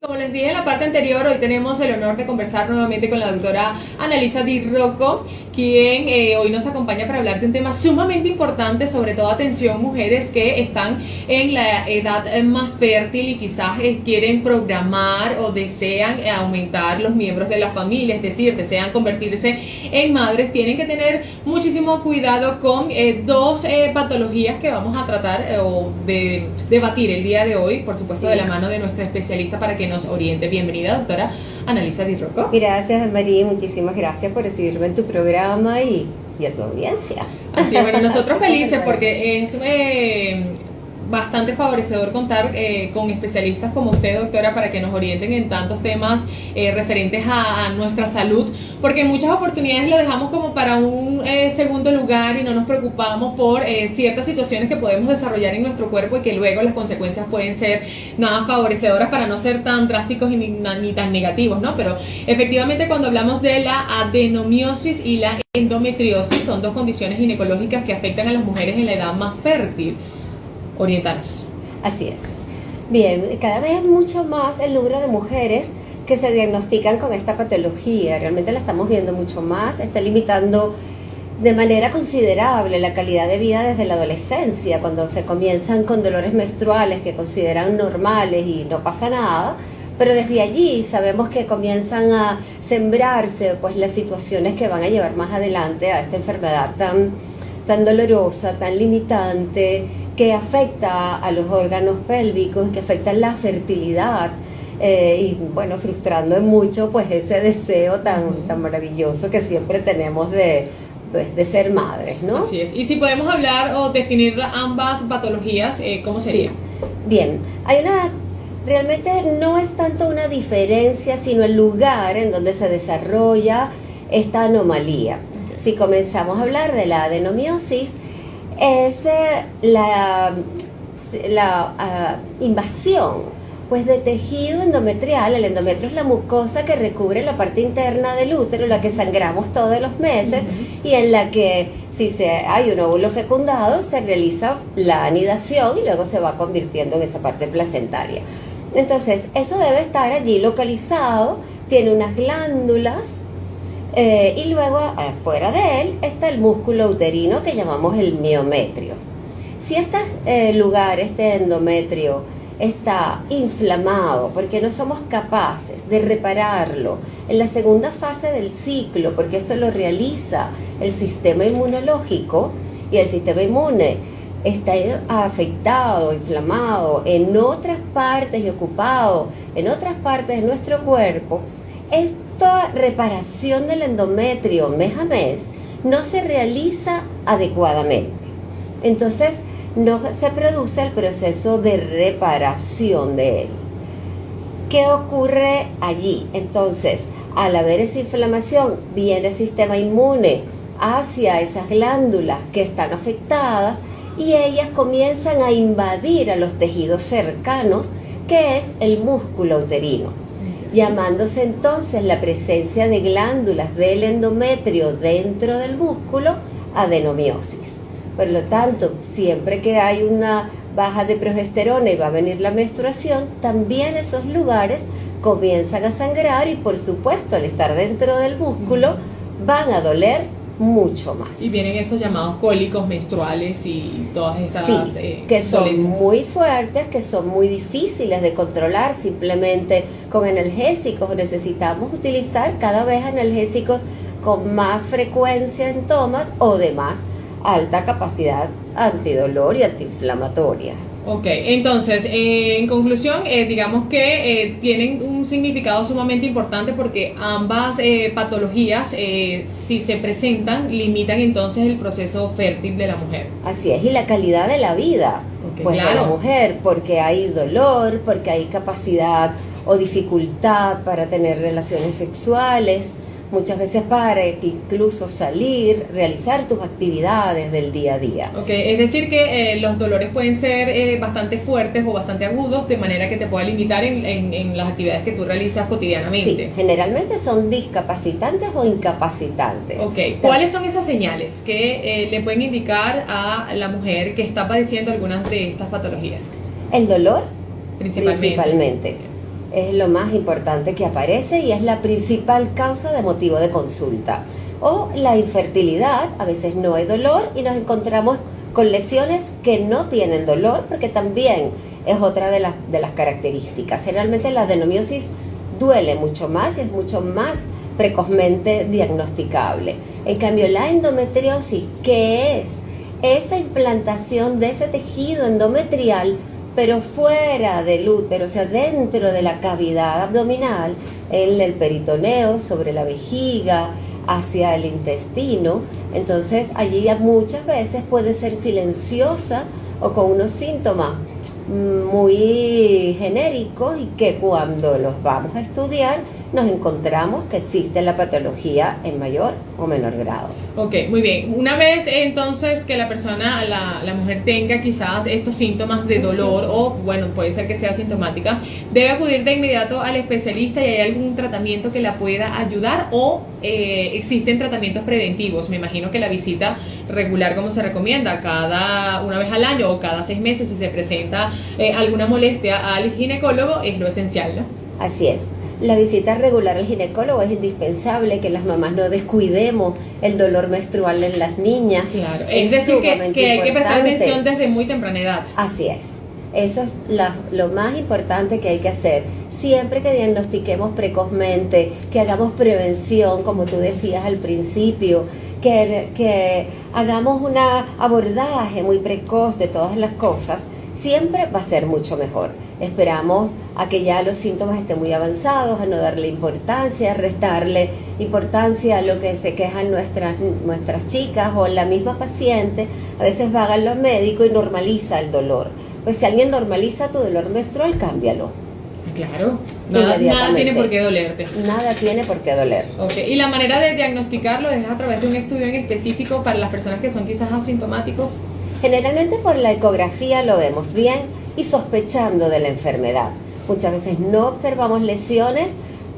Como les dije en la parte anterior, hoy tenemos el honor de conversar nuevamente con la doctora Annalisa Di Rocco, quien hoy nos acompaña para hablar de un tema sumamente importante, sobre todo atención mujeres que están en la edad más fértil y quizás quieren programar o desean aumentar los miembros de la familia, es decir, desean convertirse en madres. Tienen que tener muchísimo cuidado con dos patologías que vamos a tratar o de debatir el día de hoy, por supuesto de la mano de nuestra especialista para que nos oriente. Bienvenida, doctora Annalisa Di Rocco. Gracias, María, muchísimas gracias por recibirme en tu programa y a tu audiencia. Así es, bueno, nosotros felices porque es bastante favorecedor contar con especialistas como usted, doctora, para que nos orienten en tantos temas referentes a nuestra salud, porque en muchas oportunidades lo dejamos como para un segundo lugar y no nos preocupamos por ciertas situaciones que podemos desarrollar en nuestro cuerpo y que luego las consecuencias pueden ser nada favorecedoras, para no ser tan drásticos ni tan negativos, ¿no? Pero efectivamente, cuando hablamos de la adenomiosis y la endometriosis, son dos condiciones ginecológicas que afectan a las mujeres en la edad más fértil. Orientaros. Así es. Bien, cada vez es mucho más el número de mujeres que se diagnostican con esta patología. Realmente la estamos viendo mucho más, está limitando de manera considerable la calidad de vida desde la adolescencia, cuando se comienzan con dolores menstruales que consideran normales y no pasa nada, pero desde allí sabemos que comienzan a sembrarse pues las situaciones que van a llevar más adelante a esta enfermedad tan dolorosa, tan limitante, que afecta a los órganos pélvicos, que afecta la fertilidad y bueno, frustrando en mucho pues ese deseo tan maravilloso que siempre tenemos de ser madres, ¿no? Así es. Y si podemos hablar o definir ambas patologías, ¿cómo sería? Sí. Bien, realmente no es tanto una diferencia, sino el lugar en donde se desarrolla esta anomalía. Si comenzamos a hablar de la adenomiosis, es la invasión pues de tejido endometrial. El endometrio es la mucosa que recubre la parte interna del útero, la que sangramos todos los meses, y en la que si hay un óvulo fecundado se realiza la anidación y luego se va convirtiendo en esa parte placentaria. Entonces eso debe estar allí localizado, tiene unas glándulas. Y luego afuera de él está el músculo uterino que llamamos el miometrio. Si este lugar, este endometrio, está inflamado porque no somos capaces de repararlo en la segunda fase del ciclo, porque esto lo realiza el sistema inmunológico, y el sistema inmune está afectado, inflamado en otras partes y ocupado en otras partes de nuestro cuerpo, esta reparación del endometrio mes a mes no se realiza adecuadamente. Entonces no se produce el proceso de reparación de él. ¿Qué ocurre allí? Entonces, al haber esa inflamación, viene el sistema inmune hacia esas glándulas que están afectadas y ellas comienzan a invadir a los tejidos cercanos, que es el músculo uterino, llamándose entonces la presencia de glándulas del endometrio dentro del músculo adenomiosis. Por lo tanto, siempre que hay una baja de progesterona y va a venir la menstruación, también esos lugares comienzan a sangrar y, por supuesto, al estar dentro del músculo van a doler mucho más. Y vienen esos llamados cólicos menstruales y todas esas que son dolencias muy fuertes, que son muy difíciles de controlar simplemente con analgésicos. Necesitamos utilizar cada vez analgésicos con más frecuencia en tomas o de más alta capacidad antidolor y antiinflamatoria. Ok, entonces, en conclusión, digamos que tienen un significado sumamente importante, porque ambas patologías, si se presentan, limitan entonces el proceso fértil de la mujer. Así es, y la calidad de la vida pues claro, de la mujer, porque hay dolor, porque hay capacidad o dificultad para tener relaciones sexuales, muchas veces para incluso salir, realizar tus actividades del día a día. Ok, es decir que los dolores pueden ser bastante fuertes o bastante agudos, de manera que te pueda limitar en las actividades que tú realizas cotidianamente. Sí, generalmente son discapacitantes o incapacitantes. Ok, ¿cuáles son esas señales que le pueden indicar a la mujer que está padeciendo algunas de estas patologías? El dolor, principalmente. es lo más importante que aparece y es la principal causa de motivo de consulta. O la infertilidad, a veces no hay dolor y nos encontramos con lesiones que no tienen dolor, porque también es otra de las características. Generalmente la adenomiosis duele mucho más y es mucho más precozmente diagnosticable. En cambio, la endometriosis, ¿qué es? Esa implantación de ese tejido endometrial, pero fuera del útero, o sea, dentro de la cavidad abdominal, en el peritoneo, sobre la vejiga, hacia el intestino. Entonces, allí muchas veces puede ser silenciosa o con unos síntomas muy genéricos y que cuando los vamos a estudiar nos encontramos que existe la patología en mayor o menor grado. Ok, muy bien. Una vez entonces que la persona, la mujer tenga quizás estos síntomas de dolor o, bueno, puede ser que sea sintomática, debe acudir de inmediato al especialista y hay algún tratamiento que la pueda ayudar o existen tratamientos preventivos. Me imagino que la visita regular, como se recomienda, una vez al año o cada 6 meses si se presenta alguna molestia al ginecólogo es lo esencial, ¿no? Así es. La visita regular al ginecólogo es indispensable, que las mamás no descuidemos el dolor menstrual en las niñas. Claro, es decir, que hay que prestar atención desde muy temprana edad. Así es. Eso es lo más importante que hay que hacer. Siempre que diagnostiquemos precozmente, que hagamos prevención, como tú decías al principio, que hagamos un abordaje muy precoz de todas las cosas, siempre va a ser mucho mejor. Esperamos a que ya los síntomas estén muy avanzados, a no darle importancia, a restarle importancia a lo que se quejan nuestras chicas o la misma paciente. A veces va a los médicos y normaliza el dolor. Pues si alguien normaliza tu dolor menstrual, cámbialo. Claro, nada tiene por qué dolerte. Nada tiene por qué doler. Okay. Y la manera de diagnosticarlo es a través de un estudio en específico para las personas que son quizás asintomáticos. Generalmente por la ecografía lo vemos bien y sospechando de la enfermedad. Muchas veces no observamos lesiones,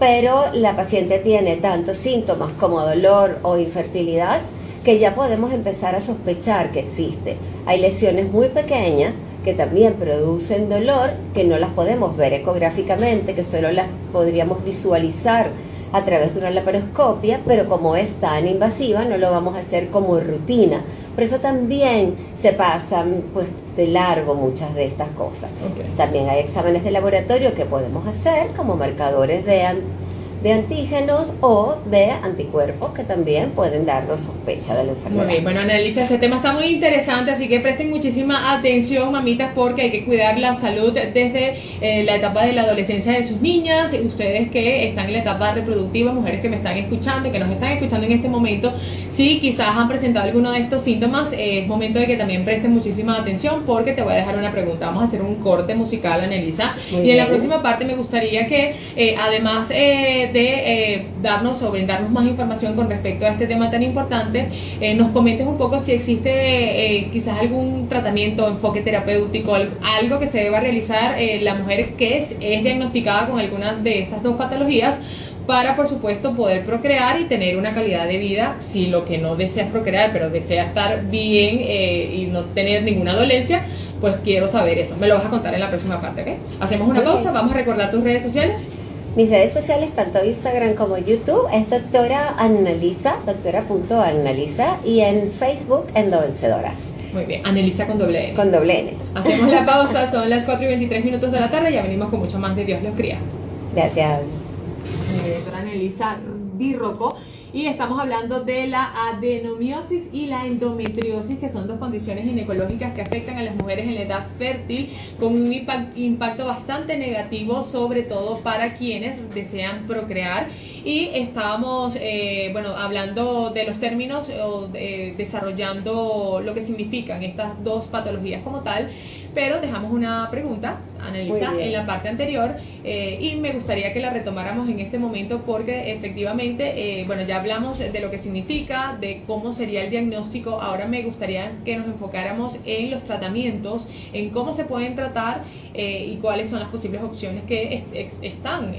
pero la paciente tiene tantos síntomas como dolor o infertilidad que ya podemos empezar a sospechar que existe. Hay lesiones muy pequeñas que también producen dolor, que no las podemos ver ecográficamente, que solo las podríamos visualizar a través de una laparoscopia, pero como es tan invasiva no lo vamos a hacer como rutina. Por eso también se pasan pues de largo muchas de estas cosas. Okay. También hay exámenes de laboratorio que podemos hacer como marcadores de antígenos o de anticuerpos que también pueden darnos sospecha de la enfermedad. Muy bien, bueno, Annalisa, este tema está muy interesante, así que presten muchísima atención, mamitas, porque hay que cuidar la salud desde la etapa de la adolescencia de sus niñas. Ustedes que están en la etapa reproductiva, mujeres que me están escuchando, que nos están escuchando en este momento, si quizás han presentado alguno de estos síntomas, es momento de que también presten muchísima atención, porque te voy a dejar una pregunta. Vamos a hacer un corte musical, Annalisa, y en la próxima parte me gustaría que además de darnos o brindarnos más información con respecto a este tema tan importante, nos comentes un poco si existe quizás algún tratamiento, enfoque terapéutico, algo que se deba realizar la mujer que es diagnosticada con alguna de estas dos patologías, para por supuesto poder procrear y tener una calidad de vida. Si lo que no deseas procrear, pero deseas estar bien y no tener ninguna dolencia, pues quiero saber eso. Me lo vas a contar en la próxima parte, ¿ok? Hacemos una pausa, vamos a recordar tus redes sociales. Mis redes sociales, tanto Instagram como YouTube, es doctora Annalisa, doctora.annalisa, y en Facebook, Endovencedoras. Muy bien, Annalisa con doble N. Con doble N. Hacemos la pausa, son las 4:23 de la tarde, ya venimos con mucho más de Dios los cría. Gracias. Doctora Annalisa Birroco, y estamos hablando de la adenomiosis y la endometriosis, que son dos condiciones ginecológicas que afectan a las mujeres en la edad fértil con un impacto bastante negativo, sobre todo para quienes desean procrear. Y estábamos hablando de los términos o desarrollando lo que significan estas dos patologías como tal, pero dejamos una pregunta, Annalisa, en la parte anterior, y me gustaría que la retomáramos en este momento, porque efectivamente, ya hablamos de lo que significa, de cómo sería el diagnóstico. Ahora me gustaría que nos enfocáramos en los tratamientos, en cómo se pueden tratar y cuáles son las posibles opciones que están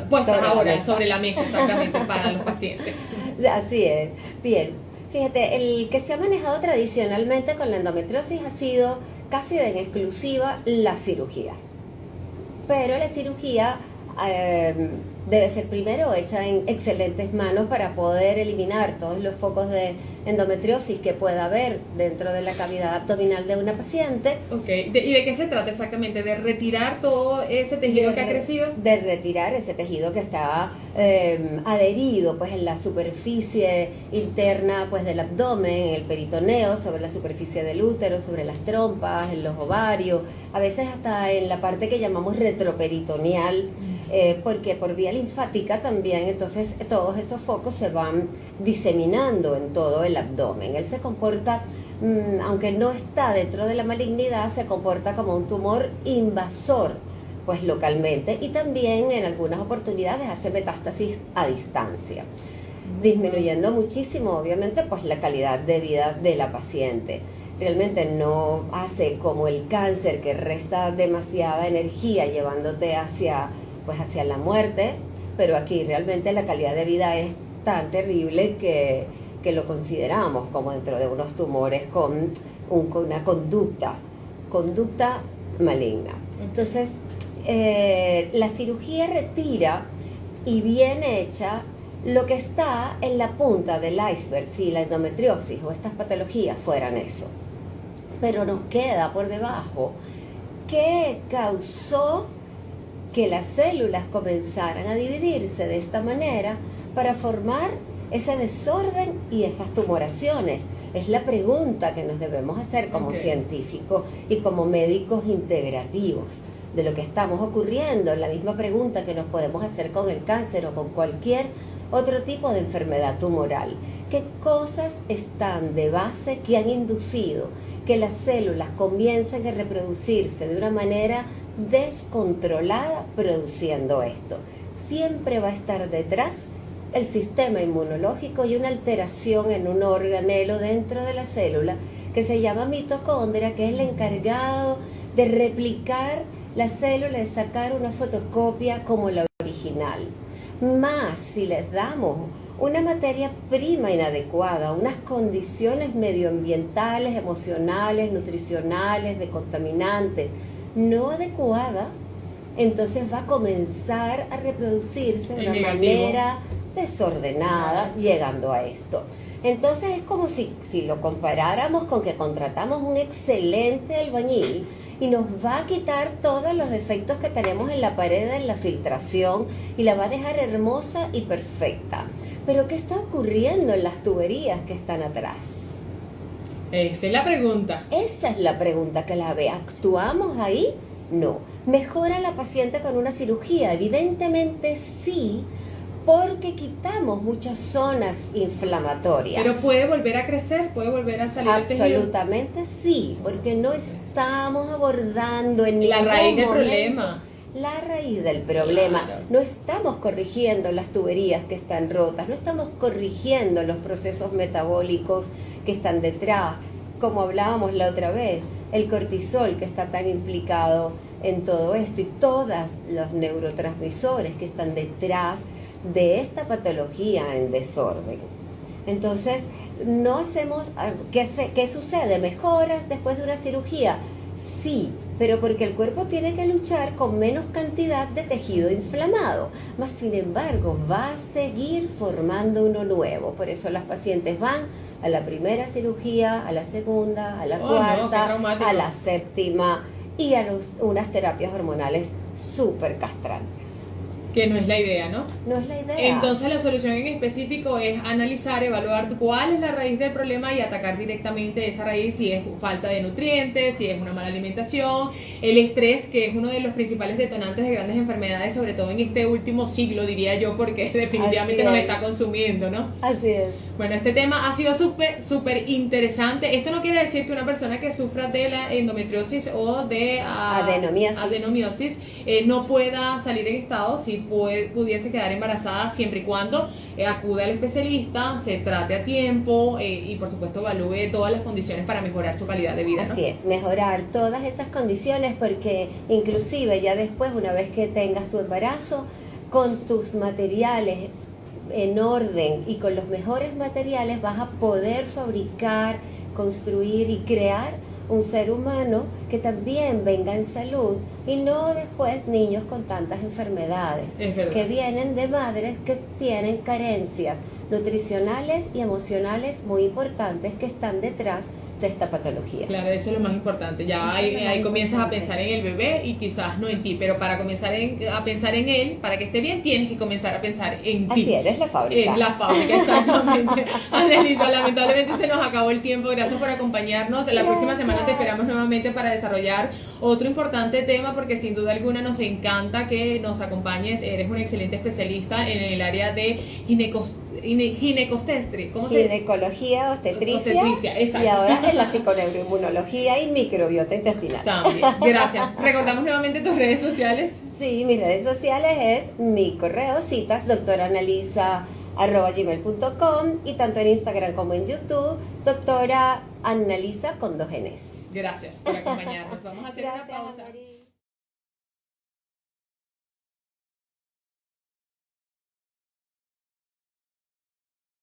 puestas ahora sobre la mesa, exactamente, para los pacientes. Así es. Bien. Fíjate, el que se ha manejado tradicionalmente con la endometriosis ha sido casi en exclusiva la cirugía. pero la cirugía debe ser primero hecha en excelentes manos para poder eliminar todos los focos de endometriosis que pueda haber dentro de la cavidad abdominal de una paciente. Ok, ¿y de qué se trata exactamente? ¿De retirar todo ese tejido que ha crecido? De retirar ese tejido que está adherido pues en la superficie interna pues del abdomen, en el peritoneo, sobre la superficie del útero, sobre las trompas, en los ovarios, a veces hasta en la parte que llamamos retroperitoneal, porque por vía linfática también, entonces todos esos focos se van diseminando en todo el abdomen. Él se comporta, aunque no está dentro de la malignidad, se comporta como un tumor invasor, pues localmente, y también en algunas oportunidades hace metástasis a distancia, disminuyendo muchísimo, obviamente, pues la calidad de vida de la paciente. Realmente no hace como el cáncer, que resta demasiada energía llevándote hacia la muerte, pero aquí realmente la calidad de vida es tan terrible que lo consideramos como dentro de unos tumores con una conducta maligna. Entonces, la cirugía retira, y bien hecha, lo que está en la punta del iceberg, si la endometriosis o estas patologías fueran eso. Pero nos queda por debajo qué causó que las células comenzaran a dividirse de esta manera para formar ese desorden y esas tumoraciones. Es la pregunta que nos debemos hacer como científicos y como médicos integrativos de lo que estamos ocurriendo. La misma pregunta que nos podemos hacer con el cáncer o con cualquier otro tipo de enfermedad tumoral. ¿Qué cosas están de base que han inducido que las células comiencen a reproducirse de una manera descontrolada produciendo esto? Siempre va a estar detrás el sistema inmunológico y una alteración en un organelo dentro de la célula que se llama mitocondria, que es el encargado de replicar la célula, de sacar una fotocopia como la original. Más si les damos una materia prima inadecuada, unas condiciones medioambientales, emocionales, nutricionales, de contaminantes no adecuada, entonces va a comenzar a reproducirse de una manera desordenada, llegando a esto. Entonces es como si lo comparáramos con que contratamos un excelente albañil y nos va a quitar todos los defectos que tenemos en la pared, en la filtración, y la va a dejar hermosa y perfecta. Pero ¿qué está ocurriendo en las tuberías que están atrás? Esa es la pregunta. Esa es la pregunta clave. ¿Actuamos ahí? No. ¿Mejora la paciente con una cirugía? Evidentemente sí, porque quitamos muchas zonas inflamatorias. ¿Pero puede volver a crecer? ¿Puede volver a salir el tejido? Absolutamente sí, porque no estamos abordando en ningún la raíz del momento problema. La raíz del problema. Claro. No estamos corrigiendo las tuberías que están rotas, no estamos corrigiendo los procesos metabólicos que están detrás, como hablábamos la otra vez, el cortisol que está tan implicado en todo esto y todos los neurotransmisores que están detrás de esta patología en desorden. Entonces, no hacemos, ¿qué sucede? ¿Mejoras después de una cirugía? Sí, pero porque el cuerpo tiene que luchar con menos cantidad de tejido inflamado, más sin embargo va a seguir formando uno nuevo. Por eso las pacientes van a la primera cirugía, a la segunda, a la cuarta, a la séptima, y a unas terapias hormonales súper castrantes. Que no es la idea, ¿no? No es la idea. Entonces la solución en específico es analizar, evaluar cuál es la raíz del problema y atacar directamente esa raíz, si es falta de nutrientes, si es una mala alimentación, el estrés, que es uno de los principales detonantes de grandes enfermedades, sobre todo en este último siglo, diría yo, porque definitivamente nos está consumiendo, ¿no? Así es. Bueno, este tema ha sido súper interesante. Esto no quiere decir que una persona que sufra de la endometriosis o de adenomiosis no pueda salir en estado, si pudiese quedar embarazada, siempre y cuando acuda al especialista, se trate a tiempo y por supuesto evalúe todas las condiciones para mejorar su calidad de vida, ¿no? Así es, mejorar todas esas condiciones, porque inclusive ya después, una vez que tengas tu embarazo, con tus materiales en orden y con los mejores materiales vas a poder fabricar, construir y crear un ser humano que también venga en salud y no después niños con tantas enfermedades que vienen de madres que tienen carencias nutricionales y emocionales muy importantes que están detrás de esta patología. Claro, eso es lo más importante. Ya ahí comienzas a pensar en el bebé y quizás no en ti, pero para comenzar a pensar en él, para que esté bien, tienes que comenzar a pensar en ti. Así eres la fábrica. En la fábrica, exactamente. Annelisa, lamentablemente se nos acabó el tiempo. Gracias por acompañarnos. La próxima semana te esperamos nuevamente para desarrollar otro importante tema, porque sin duda alguna nos encanta que nos acompañes. Eres un excelente especialista en el área de ginecobstetricia, ¿cómo se? Ginecología, obstetricia, exacto. Y ahora en la psiconeuroinmunología y microbiota intestinal. También, gracias. Recordamos nuevamente tus redes sociales. Sí, mis redes sociales es mi correo citas doctoraanalisa@gmail.com y tanto en Instagram como en YouTube, doctora Annalisa con 2 Ns. Gracias por acompañarnos. Vamos a hacer Gracias, una pausa. Mari.